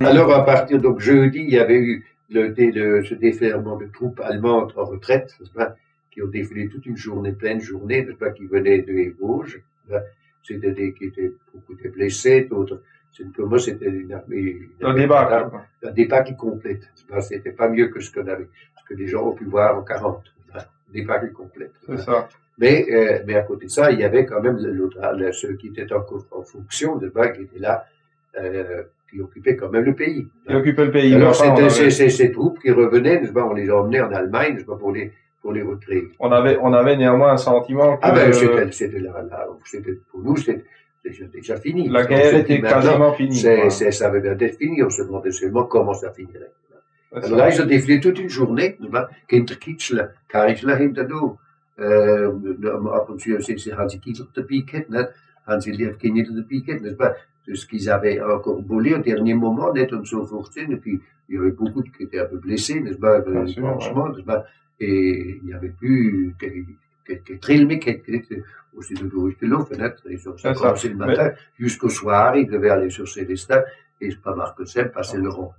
Alors, à partir, donc, jeudi, il y avait eu ce déferlement de troupes allemandes en retraite, n'est-ce pas, qui ont défilé toute une journée, pleine journée, n'est-ce pas, qui venaient de Vosges. C'était qui étaient, beaucoup étaient blessés, d'autres, pour moi, c'était un débat, un débâcle complète. C'était pas mieux que ce que les gens ont pu voir en 40. Un débâcle complète. C'est ça. Mais à côté de ça, il y avait quand même ceux qui étaient encore en fonction, qui étaient là, qui occupaient quand même le pays. Qui occupaient le pays. Alors, c'était ces troupes qui revenaient, on les emmenait en Allemagne, pour les recréer. On avait néanmoins un sentiment que... Ah ben, pour nous, c'était déjà fini. La guerre était quasiment finie. Ça avait bien d'être fini, on se demandait seulement comment ça finirait. Alors là, ils ont défilé toute une journée, Kinderkitschler, Karichler hinterdoor. Ab en toe had ze kiet op de piquet, net. Had ze lief niet op de piquet, n'est-ce pas? Ce qu'ils avaient encore volé au dernier moment, net en zo voortzien. Et puis, il y avait beaucoup qui étaient un peu blessés, n'est-ce pas? Franchement, n'est-ce pas? Et il n'y avait plus que Trilmic, aussi de Louis fenêtre, ils ont commencé le matin, jusqu'au soir, ils devaient aller sur Célestin, et pas Marcosem, passer le rond.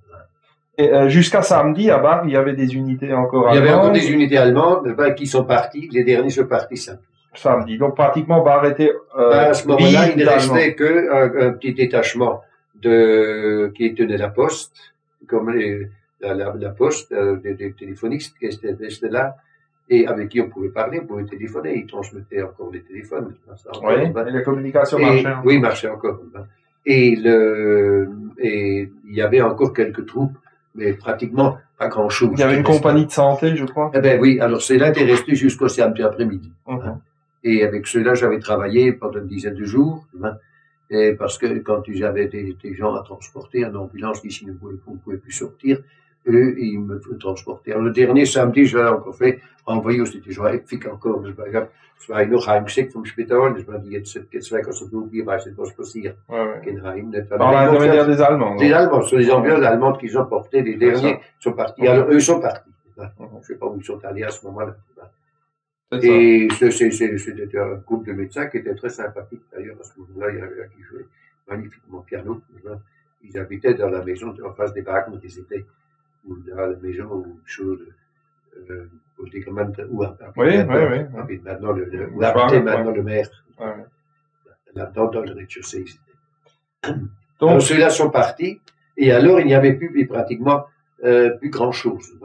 Et jusqu'à samedi, à Bar, il y avait des unités encore allemandes. Il y avait encore des unités allemandes qui sont parties, les derniers sont partis samedi. Donc pratiquement Bar était à ce moment-là, il ne restait qu'un petit détachement qui tenait la poste, comme la poste des téléphonistes qui étaient là, et avec qui on pouvait parler, on pouvait téléphoner, ils transmettaient encore les téléphones. Oui, et les communications marchaient encore. Oui, marchaient encore. Et il y avait encore quelques troupes, mais pratiquement pas grand-chose. Il y avait une compagnie de santé, je crois. Eh ben oui, alors ceux-là étaient restés jusqu'au samedi après-midi. Et avec ceux-là, j'avais travaillé pendant une dizaine de jours, et parce que quand j'avais des gens à transporter en ambulance, ici, on ne pouvait plus sortir, eux, ils me transportaient. Alors, le dernier samedi, je l'ai encore fait, envoyé aussi des gens, ik encore, dus es war noch heimgeschickt vom Spital, dus die jetzt weg aus der Flug, ich weiß nicht, was passiert. Kein Heim, nicht. Par l'intermédiaire des Allemands. Des Allemands, sur les ambulances allemandes qu'ils ont portées, les derniers sont partis. Alors, eux sont partis. Je ne sais pas où ils sont allés à ce moment-là. Et c'était un groupe de médecins qui était très sympathique, d'ailleurs, à ce moment-là, il y avait qui jouait magnifiquement piano. Ils habitaient dans la maison en face des baraques où ils étaient, ou dans la maison où chose, où habitait maintenant le maire. Là-dedans, dans le rez-de-chaussée. Donc, ceux-là sont partis, et alors il n'y avait plus pratiquement plus grand-chose.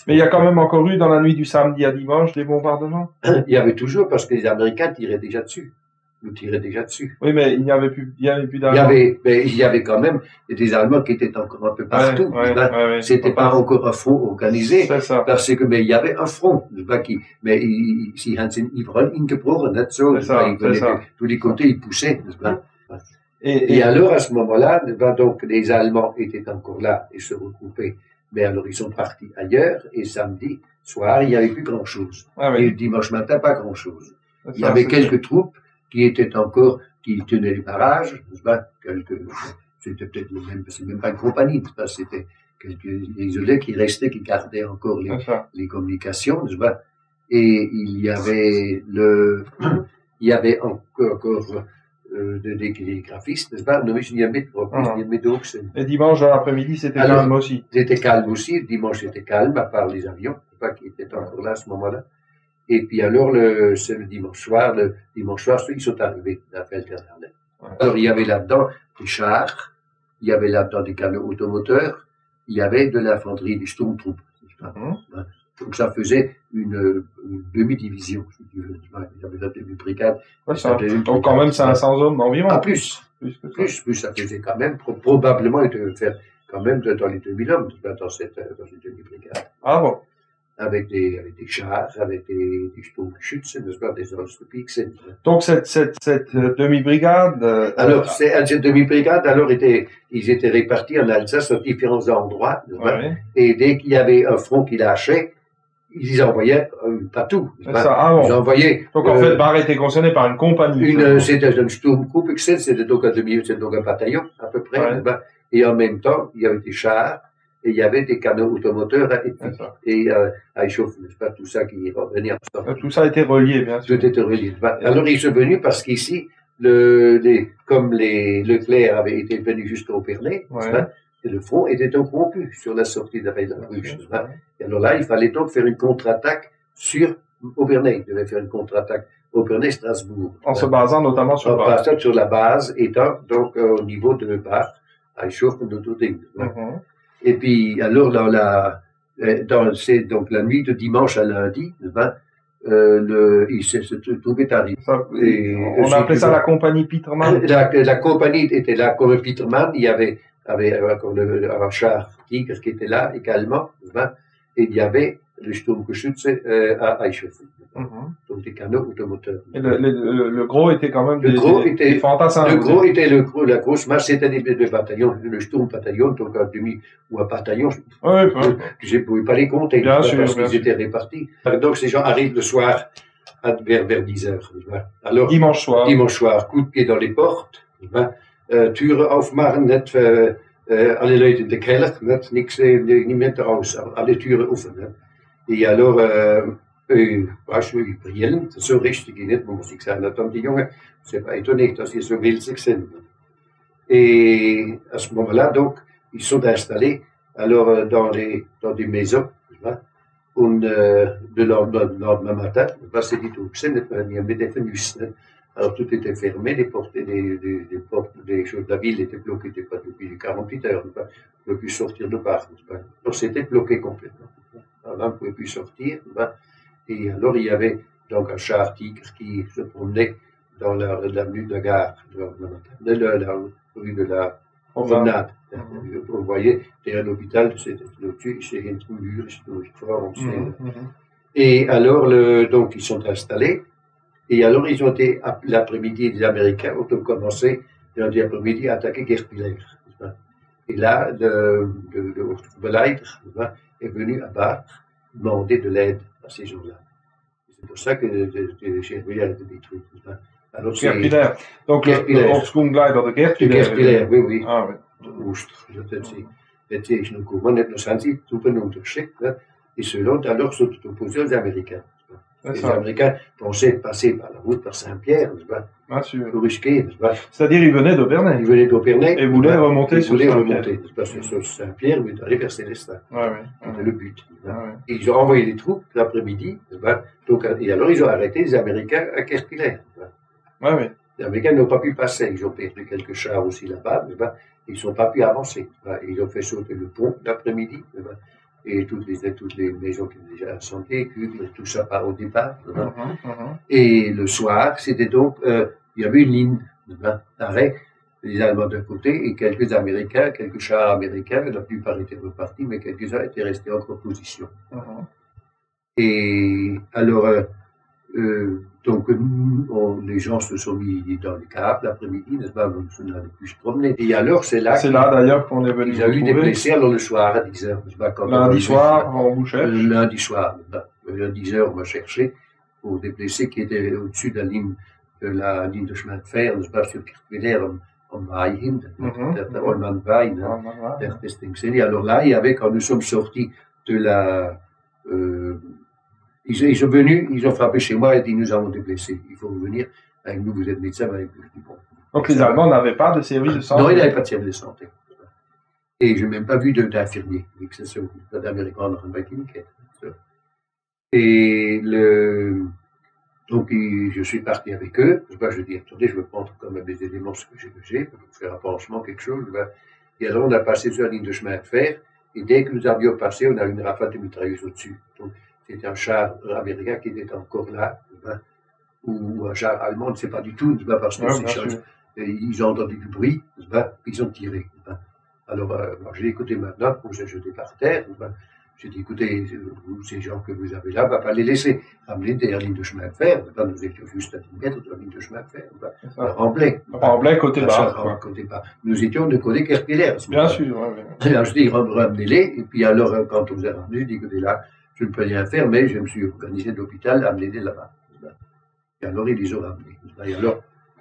Mais il y a quand même encore eu, dans la nuit du samedi à dimanche, des bombardements? Il y avait toujours, parce que les Américains tiraient déjà dessus. Nous tiraient déjà dessus. Oui, mais il n'y avait plus d'Allemands. Il y avait quand même des Allemands qui étaient encore un peu partout. C'était pas encore un front organisé. Parce que, mais il y avait un front. Mais sie haben sind überall ingebrochen, nicht so. Tous les côtés, ils poussaient. Et alors, à ce moment-là, donc, les Allemands étaient encore là et se regroupaient. Mais alors, ils sont partis ailleurs, et samedi soir, il n'y avait plus grand-chose. Et dimanche matin, pas grand-chose. Il y avait quelques troupes qui étaient encore, qui tenaient les barrages, c'était peut-être c'est même pas une compagnie, c'était quelques isolés qui restaient, qui gardaient encore les communications, et il y avait encore des télégraphistes, n'est-ce pas? Et dimanche dans l'après-midi, c'était calme aussi. C'était calme aussi, dimanche c'était calme, à part les avions, qui étaient encore là à ce moment-là. Et puis alors, c'est le dimanche soir, ils sont arrivés à Felternarnet. Alors, il y avait là-dedans des chars, il y avait là-dedans des canons automoteurs, il y avait de l'infanterie, des Sturmtruppen. Donc, ça faisait une demi-division, si tu veux. Il y avait la demi-brigade. Donc, quand même, 500 hommes environ. Ah, plus, ça faisait quand même, probablement, il devait faire quand même dans les 2000 hommes, dans cette demi-brigade. Ah bon? Avec des chars, avec des Sturmgeschütze, n'est-ce pas, des Ausgepixen. Donc, cette demi-brigade, alors, cette demi-brigade, alors, ils étaient répartis en Alsace à différents endroits, et dès qu'il y avait un front qui lâchait, ils y envoyaient partout. Ils envoyaient. Donc, en fait, Bar était concerné par une compagnie. C'était un Sturmgruppe, c'était donc un bataillon, à peu près, et en même temps, il y avait des chars, et il y avait des canons automoteurs et à échauffer, n'est-ce pas, tout ça qui revenait ensemble. Tout ça était relié, bien sûr. Tout était relié. Alors, ils sont venus parce qu'ici, comme Leclerc avait été venu jusqu'à Épernay, Et le front était donc rompu sur la sortie de la Bruges. Et alors là, il fallait donc faire une contre-attaque sur Obernai. Il devait faire une contre-attaque Obernai-Strasbourg. En se basant notamment sur la base étant donc au niveau de Bach, à Eichhofen de Toding. Et puis, alors, donc la nuit de dimanche à lundi, il s'est trouvé tardif. On appelait ça la compagnie Petermann. La compagnie était là comme Petermann. Il y avait encore un char Tiger qui était là également. Et il y avait le Sturmgeschütze à Eichhofen. Donc des canons automoteurs. Et le gros était quand même des fantassins. Le gros était la grosse masse, c'était des bataillons, le Sturm-Bataillon, donc un demi ou un bataillon. Je ne pouvais pas les compter, parce qu'ils étaient répartis. Donc ces gens arrivent le soir vers 10 heures. Alors, dimanche soir, coup de pied dans les portes, Türen aufmachen, nicht alle Leute in den Keller, nichts, niemand raus, alle Türen offen. Et alors, wir brillen, so richtig nicht, muss ich sagen. Dann die Jungen, c'est pas étonné, dass ils so wildsig sind. Et à ce moment-là, donc, ils sont installés, alors, dans des maisons, und le lendemain matin, was die tout sind, il y avait des fenêtres. Alors, tout était fermé, les portes des choses de la ville étaient bloquées depuis 48 heures, on ne pouvait plus sortir de part. Alors, c'était bloqué complètement. Alors, on ne pouvait plus sortir. Et alors, il y avait donc un char Tigre qui se promenait dans l'avenue de la gare, la rue de la promenade. Vous voyez, derrière l'hôpital, c'était au-dessus, c'est un mur, c'est fort. Et alors, donc, ils sont installés. Et alors, ils ont été, l'après-midi, les Américains ont commencé, l'après-midi, à attaquer Gerpiller. Et là, le Oberbeleiter est venu à Bach demander de l'aide à ces gens-là. C'est pour ça que Gerpiller a été détruit. Alors, Gerpiller. Donc, le Ortsgrundleiter de Gerpiller. Gerpiller, oui. Ah, oui. Oester. Dat is een koeman, dat zijn ze toen onderschikt. Et ceux-là, alors, sont opposés aux Américains. Les Américains pensaient passer par la route par Saint-Pierre, n'est-ce pas? Bien sûr. Pour risquer, n'est-ce pas? C'est-à-dire, ils venaient d'Aubernay. Ils venaient d'Aubernay. Et voulaient remonter sur Saint-Pierre. Parce que sur Saint-Pierre, ils allaient vers Célestin. C'était le but. Et ils ont envoyé des troupes l'après-midi, donc, et alors ils ont arrêté les Américains à Kerpiller. Les Américains n'ont pas pu passer. Ils ont perdu quelques chars aussi là-bas, ils n'ont pas pu avancer. Ils ont fait sauter le pont l'après-midi. Et toutes les maisons qui étaient déjà incendiées, tout ça part au départ. Et le soir, c'était donc, il y avait une ligne d'arrêt, les Allemands d'un côté et quelques Américains, quelques chars américains, la plupart étaient repartis, mais quelques-uns étaient restés en position. Et alors, donc, les gens se sont mis dans les cars l'après-midi, n'est-ce pas, on n'allait plus se promener. Et alors, c'est là d'ailleurs qu'on est venu. Il y a eu des blessés, alors le soir, à 10 heures, n'est-ce pas, lundi soir, on vous cherche. Lundi soir, à 10 heures, on m'a cherché pour des blessés qui étaient au-dessus de la ligne de chemin de fer, n'est-ce pas, sur Kerpiller, en Weih hin, der Olman Weih, der Testing. Alors là, il y avait, quand nous sommes sortis de la, ils sont venus, ils ont frappé chez moi et dit, nous avons des blessés, il faut revenir avec nous, vous êtes médecin, avec nous. Bon. Donc les Allemands n'avaient pas de service de santé? Non, ils n'avaient pas de service de santé. Et je n'ai même pas vu d'infirmier, d'Américains dans une clinique. Et donc je suis parti avec eux, je dis, attendez, je veux prendre comme des éléments ce que j'ai, pour faire un pansement, quelque chose. Et alors on a passé sur la ligne de chemin de fer, et dès que nous avions passé, on a eu une rafale de mitrailleuse au-dessus. Donc, c'était un char américain qui était encore là, ou un char allemand, on ne sait pas du tout, parce que ils ont entendu du bruit, ils ont tiré. Alors, j'ai dit, écoutez, maintenant, pour se jeter par terre, j'ai dit, écoutez, vous, ces gens que vous avez là, pas les laisser ramener derrière la ligne de chemin de fer. Nous étions juste à 10 mètres de la ligne de chemin de fer. Remblai, côté bas. Nous étions de côté Kerpiller. Bien sûr. Alors, je dis, ramenez-les. Et puis, alors, quand on vous a ramené, je dis, écoutez, là, je ne peux rien faire, mais je me suis organisé de l'hôpital à amener-les là-bas. Et alors, ils les ont ramenés.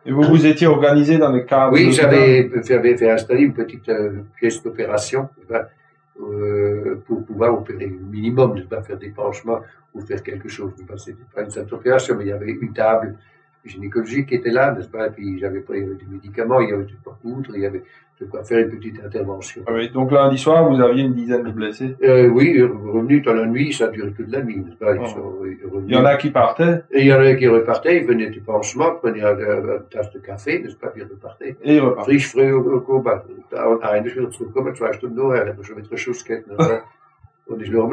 Et vous vous étiez organisé dans le cadre? Oui, j'avais fait installer une petite pièce d'opération pour pouvoir opérer le minimum, ne pas faire des pansements ou faire quelque chose. C'était pas une simple opération, mais il y avait une table gynécologique qui était là, n'est-ce pas? Et puis j'avais pris des médicaments, il y avait poudre, il y avait de quoi faire une petite intervention. Ah oui, donc lundi soir, vous aviez une dizaine de blessés? Oui, revenus dans la nuit, ça a duré toute la nuit. Il y en a qui partaient? Et il y en a qui repartaient, ils venaient du pansement, prenaient une tasse de café, n'est-ce pas, puis ils repartaient. Et ils repartaient. Frisch, früh, Combat. Eindig wieder zurückkommen, 2 Stunden nachher, hat man schon wieder Schuss gehabt, und ich nur am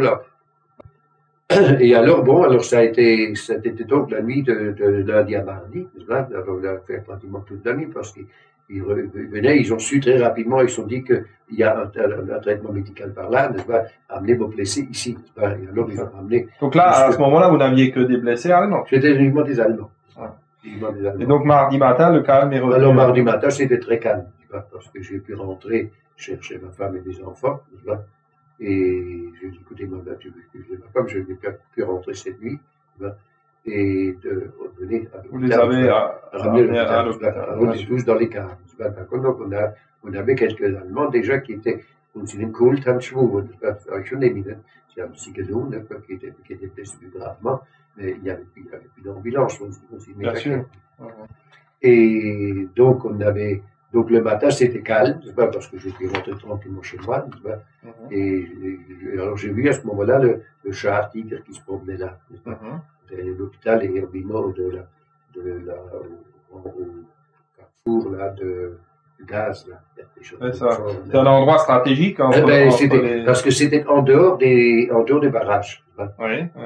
Et alors, bon, alors c'était donc la nuit de lundi à mardi, n'est-ce pas? Alors, on a fait pratiquement toute la nuit parce qu'ils venaient, ils ont su très rapidement, ils se sont dit qu'il y a un traitement médical par là, n'est-ce pas? Amener vos blessés ici, n'est-ce pas? Et alors, ils ont amené. Donc là, à ce moment-là, vous n'aviez que des blessés allemands? C'était uniquement des Allemands. Ah. Et donc, mardi matin, le calme est revenu? Alors, mardi matin, c'était très calme, n'est-ce pas? Parce que j'ai pu rentrer chercher ma femme et mes enfants, n'est-ce pas? Et j'ai dit, écoutez, ma femme, je n'ai pas pu rentrer cette nuit, et de revenir à l'hôpital. Vous les avez ramenés à l'hôpital. On est tous dans les caves. Donc, on avait quelques Allemands déjà qui étaient, on s'est dit, cool, tant schwur, schon nehmen, sie haben sie gelohnt, qui étaient blessés plus gravement, mais il n'y avait plus d'ambulance, on s'y met. Bien sûr. Et donc, donc le matin, c'était calme, parce que j'étais rentré tranquillement chez moi. Et alors j'ai vu à ce moment-là le char Tigre qui se promenait là. L'hôpital est Herbimo au carrefour là, de gaz. C'est ça. C'est un endroit stratégique. Parce que c'était en dehors des barrages.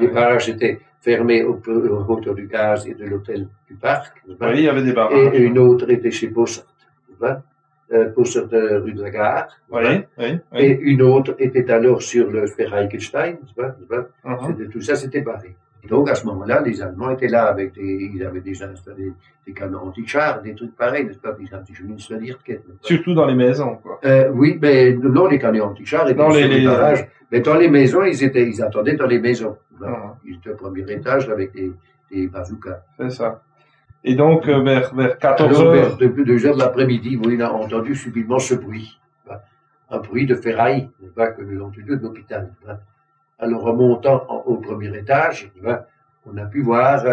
Les barrages étaient fermés autour du gaz et de l'hôtel du parc. Oui, il y avait des barrages. Et une autre était chez Bossert. Bossert rue de la Gare. Et une autre était alors sur le Ferreichenstein. Tout ça, c'était barré. Et donc, à ce moment-là, les Allemands étaient là ils avaient déjà installé des canons anti-chars, des trucs pareils, n'est-ce pas? Surtout dans les maisons, quoi. Oui, mais non, les canons anti-chars étaient sur les barrages. Mais dans les maisons, ils attendaient dans les maisons. Ils étaient au premier étage avec des bazookas. C'est ça. Et donc, vers 14 heures. Vers 2 heures de l'après-midi, on a entendu subitement ce bruit. Un bruit de ferraille, que nous avons entendu de l'hôpital. Alors, remontant au premier étage, on a pu voir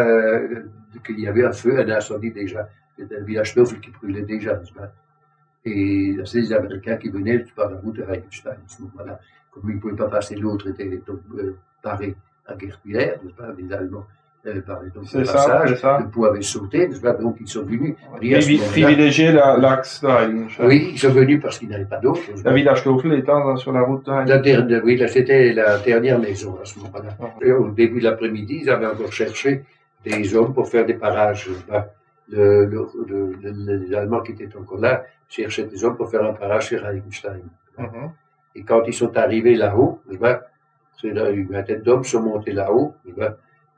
qu'il y avait un feu, un incendie déjà. C'était un village neuf qui brûlait déjà. Et c'est les Américains qui venaient par la route de Reichenstein. À ce moment-là, comme ils ne pouvaient pas passer, l'autre était donc paré à Guerpiller, les Allemands. Par les passages, le pont avait sauté, donc ils sont venus. Privilégier l'axe de Reichenstein. Oui, ils sont venus parce qu'ils n'avaient pas d'autre. Le village Kaufel étant sur la route de Reichenstein. Oui, c'était la dernière maison à ce moment-là. Et au début de l'après-midi, ils avaient encore cherché des hommes pour faire des parages. Les Allemands qui étaient encore là cherchaient des hommes pour faire un parage sur Reichenstein. Et quand ils sont arrivés là-haut, une vingtaine d'hommes sont montés là-haut.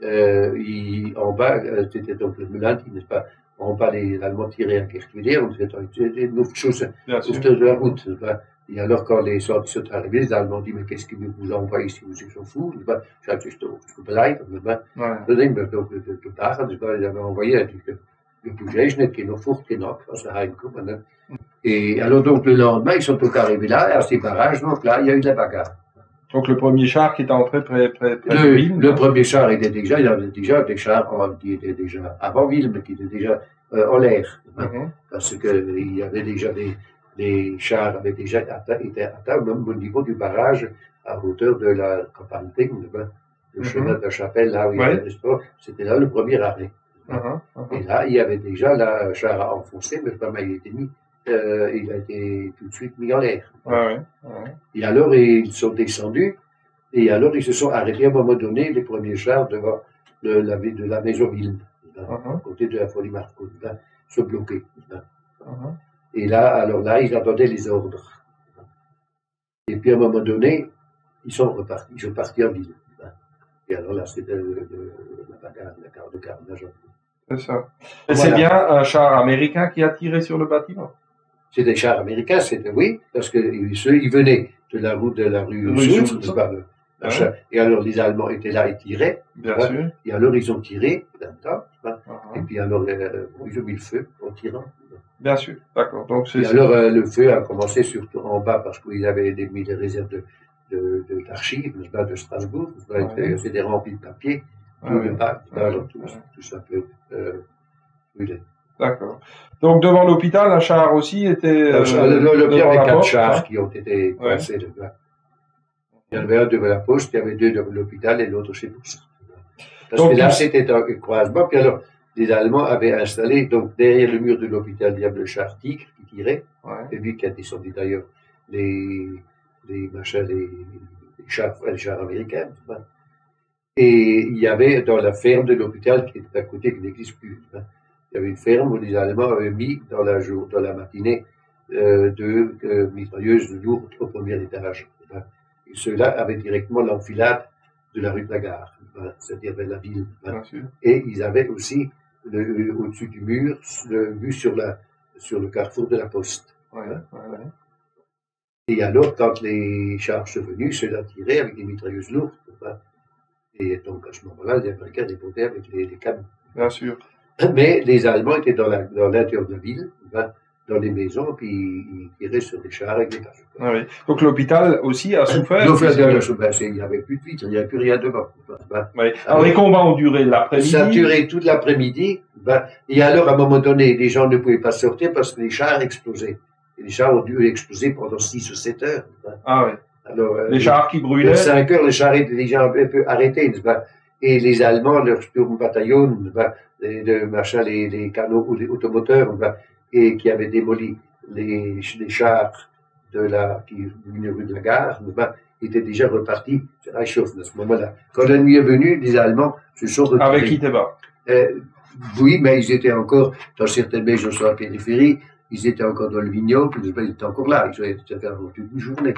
En bas, c'était donc le Melanti, n'est-ce pas? En bas, les Allemands tiraient à Guerpiller, on faisait une autre chose, de la route. Et alors, quand les sorties sont arrivés, les Allemands disent, mais qu'est-ce qu'ils vous envoient ici? Vous êtes fous? Je suis beleid. Donc, ils avaient envoyé le Bougège, qui est nos fourtes, qui est notre, et alors, donc, le lendemain, ils sont donc arrivés là, à ces barrages, donc là, il y a eu de la bagarre. Donc le premier char qui est entré près de Ville. Le premier char était déjà, il y avait déjà des chars qui étaient déjà avant Ville, mais qui étaient déjà en l'air. Parce qu'il y avait déjà des chars avaient déjà été atteints même au niveau du barrage à hauteur de la Campalting, le chemin de la Chapelle, là où il y avait le sport. C'était là le premier arrêt. Et là, il y avait déjà le char à enfoncer, mais comme il était mis. Il a été tout de suite mis en l'air. Et alors, ils sont descendus, et alors, ils se sont arrêtés à un moment donné, les premiers chars devant de la Maisonville, à côté de la Folie Marco, se bloquer. Et là, alors là, ils attendaient les ordres. Et puis, à un moment donné, ils sont partis en ville. Et alors là, c'était la bagarre, le carnage. C'est ça. Et c'est bien un char américain qui a tiré sur le bâtiment? C'est des chars américains, oui, parce qu'ils venaient de la route de la rue Sud, et alors les Allemands étaient là et tiraient, et alors ils ont tiré, et puis alors ils ont mis le feu en tirant. Bien sûr, d'accord. Et alors le feu a commencé surtout en bas, parce qu'ils avaient mis des réserves d'archives, de Strasbourg, c'était rempli de papier, tout le bas, alors tout ça peut brûler. D'accord. Donc devant l'hôpital, un char aussi était. Il y avait 4 chars qui ont été coincés devant. Il y en avait un devant la poste, il y avait 2 devant l'hôpital et l'autre chez nous. Parce que là, c'était un croisement. Puis alors, les Allemands avaient installé, donc derrière le mur de l'hôpital, il y avait le char Tigre qui tirait, et lui qui a descendu d'ailleurs les chars américains. Et il y avait dans la ferme de l'hôpital qui était à côté, qui n'existe plus. Il y avait une ferme où les Allemands avaient mis dans la matinée 2 mitrailleuses lourdes au premier étage. Et ceux-là avaient directement l'enfilade de la rue de la Gare, c'est-à-dire vers la ville. Et ils avaient aussi au-dessus du mur vue sur le carrefour de la Poste. Et alors, quand les chars sont venus, ceux-là tiraient avec des mitrailleuses lourdes. Et donc, à ce moment-là, les Américains répondaient avec les canons. Bien sûr. Mais les Allemands étaient dans l'intérieur de la ville, dans les maisons, puis ils tiraient sur les chars avec des parachutes. Ah oui. Donc l'hôpital aussi a souffert. Il n'y avait plus de vitres, il n'y avait plus rien devant. Alors les combats ont duré l'après-midi. Ça a duré toute l'après-midi. Et alors, à un moment donné, les gens ne pouvaient pas sortir parce que les chars explosaient. Et les chars ont dû exploser pendant 6 ou 7 heures. Ah oui. Alors, les chars qui brûlaient. 5 heures, les chars étaient déjà un peu arrêtés. Et les Allemands, leur Sturmbataillon, les canons automoteurs, et qui avaient démoli les chars qui venaient rue de la Gare, étaient déjà repartis à Reichshofen à ce moment-là. Quand la nuit est venue, les Allemands se sont retirés. Avec Kiteba. Oui, mais ils étaient encore dans certaines maisons sur la périphérie, ils étaient encore dans le vignoble, ils étaient encore là, ils étaient encore toute une journée.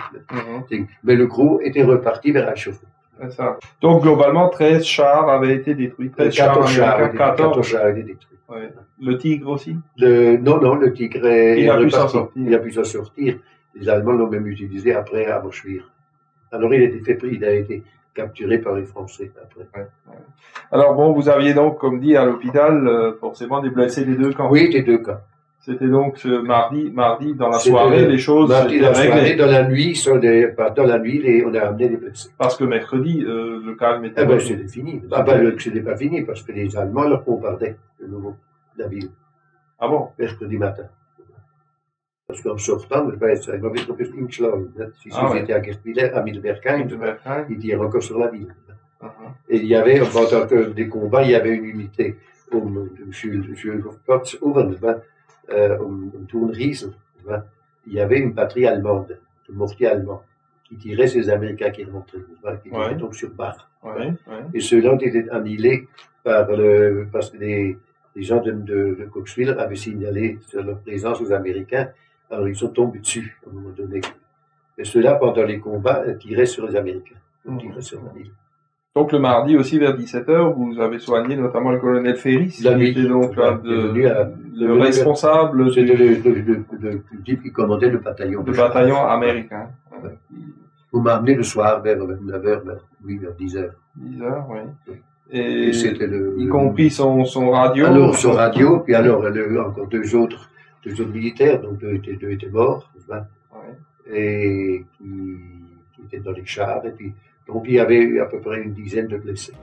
Mais le gros était reparti vers Reichshofen. C'est ça. Donc, globalement, 13 chars avaient été détruits. 14 chars avaient été détruits. Ouais. Le Tigre aussi? Non, le Tigre il a pu s'en sortir. Il a pu s'en sortir. Les Allemands l'ont même utilisé après à Auschwitz. Alors, il a été capturé par les Français après. Alors, bon, vous aviez donc, comme dit, à l'hôpital, forcément des blessés des 2 camps. Oui, des 2 camps. C'était donc ce mardi, dans la soirée, les choses étaient réglées. Dans la nuit, on a amené des blessés. Parce que mercredi, le calme était... c'était fini. C'était pas fini, parce que les Allemands leur bombardaient de nouveau la ville. Ah bon? Mercredi matin. Parce qu'en sortant, ils étaient à Gertwiller, à Middelbergheim, ils tiraient encore sur la ville. Et il y avait, pendant des combats, il y avait une unité, il y avait une patrie allemande, de mortiers allemands, qui tirait ces Américains qui remontaient, qui étaient donc sur Bach. Et ceux-là ont été annihilés parce que les gens de Coxville avaient signalé sur leur présence aux Américains, alors ils sont tombés dessus à un moment donné. Et ceux-là, pendant les combats, tiraient sur les Américains, tiraient sur la ville. Donc le mardi aussi vers 17h, vous avez soigné notamment le colonel Ferris, qui était donc le responsable C'était le type qui commandait le bataillon. Le bataillon américain. Vous m'amenez le soir vers 9h, vers 10h. 10h, oui. Et c'était y compris son radio. Alors son radio, puis alors encore deux autres militaires, donc deux étaient morts, et qui étaient dans les chars, et puis donc il y avait à peu près une dizaine de blessés.